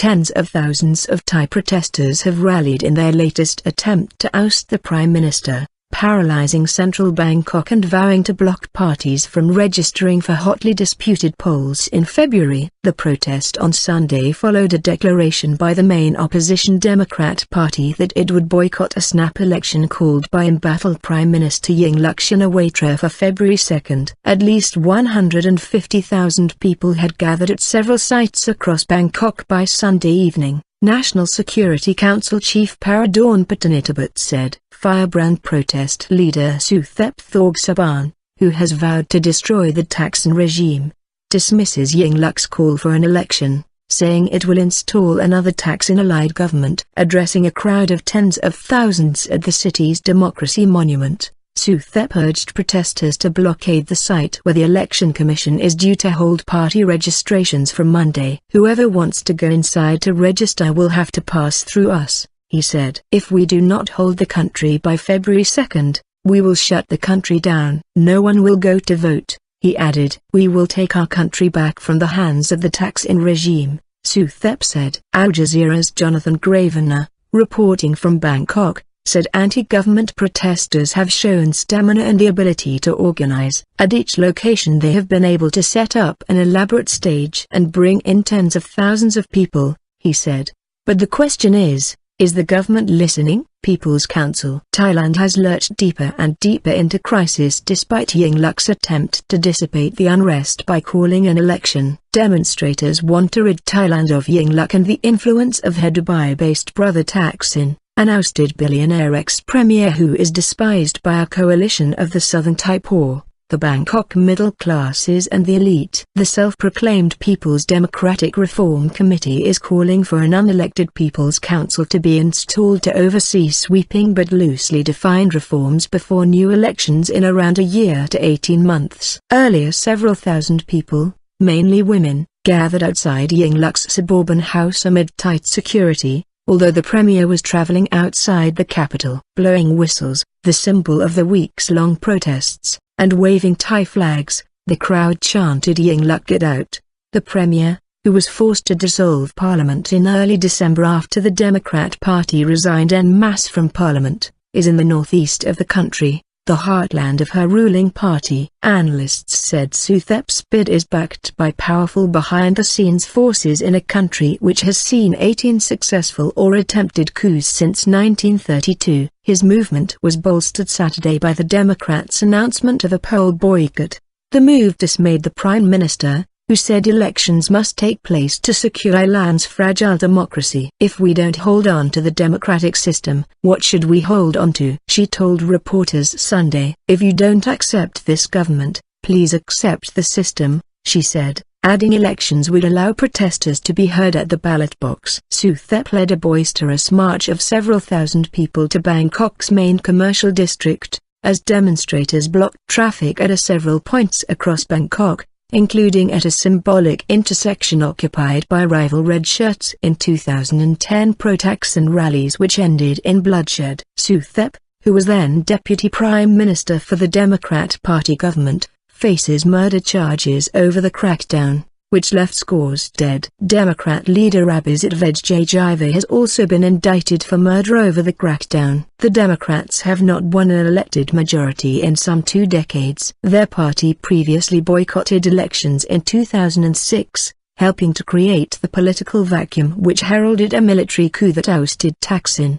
Tens of thousands of Thai protesters have rallied in their latest attempt to oust the Prime Minister, paralysing central Bangkok and vowing to block parties from registering for hotly disputed polls in February. The protest on Sunday followed a declaration by the main opposition Democrat Party that it would boycott a snap election called by embattled Prime Minister Yingluck Shinawatra for February 2. At least 150,000 people had gathered at several sites across Bangkok by Sunday evening, National Security Council Chief Paradorn Pattanatabut said. Firebrand protest leader Suthep Thaugsuban, who has vowed to destroy the Thaksin regime, dismisses Yingluck's call for an election, saying it will install another Thaksin-allied government. Addressing a crowd of tens of thousands at the city's Democracy Monument, Suthep urged protesters to blockade the site where the Election Commission is due to hold party registrations from Monday. Whoever wants to go inside to register will have to pass through us, he said. If we do not hold the country by February 2, we will shut the country down. No one will go to vote, he added. We will take our country back from the hands of the Thaksin regime, Suthep said. Al Jazeera's Jonathan Gravener, reporting from Bangkok, said anti-government protesters have shown stamina and the ability to organize. At each location they have been able to set up an elaborate stage and bring in tens of thousands of people, he said. But the question is the government listening? People's Council. Thailand has lurched deeper and deeper into crisis despite Yingluck's attempt to dissipate the unrest by calling an election. Demonstrators want to rid Thailand of Yingluck and the influence of her Dubai-based brother Thaksin, an ousted billionaire ex-premier who is despised by a coalition of the southern Thai poor, the Bangkok middle classes and the elite. The self-proclaimed People's Democratic Reform Committee is calling for an unelected People's Council to be installed to oversee sweeping but loosely defined reforms before new elections in around a year to 18 months. Earlier several thousand people, mainly women, gathered outside Yingluck's suburban house amid tight security, although the premier was traveling outside the capital. Blowing whistles, the symbol of the weeks-long protests, and waving Thai flags, the crowd chanted Yingluck get out. The premier, who was forced to dissolve parliament in early December after the Democrat Party resigned en masse from parliament, is in the northeast of the country, the heartland of her ruling party. Analysts said Suthep's bid is backed by powerful behind-the-scenes forces in a country which has seen 18 successful or attempted coups since 1932. His movement was bolstered Saturday by the Democrats' announcement of a poll boycott. The move dismayed the Prime Minister, who said elections must take place to secure Thailand's fragile democracy. If we don't hold on to the democratic system, what should we hold on to? She told reporters Sunday. If you don't accept this government, please accept the system, she said, adding elections would allow protesters to be heard at the ballot box. Suthep led a boisterous march of several thousand people to Bangkok's main commercial district, as demonstrators blocked traffic at several points across Bangkok, including at a symbolic intersection occupied by rival red shirts in 2010 pro-Thaksin rallies which ended in bloodshed. Suthep, who was then Deputy Prime Minister for the Democrat Party government, faces murder charges over the crackdown, which left scores dead. Democrat leader Abhisit Vejjajiva has also been indicted for murder over the crackdown. The Democrats have not won an elected majority in some 2 decades. Their party previously boycotted elections in 2006, helping to create the political vacuum which heralded a military coup that ousted Thaksin.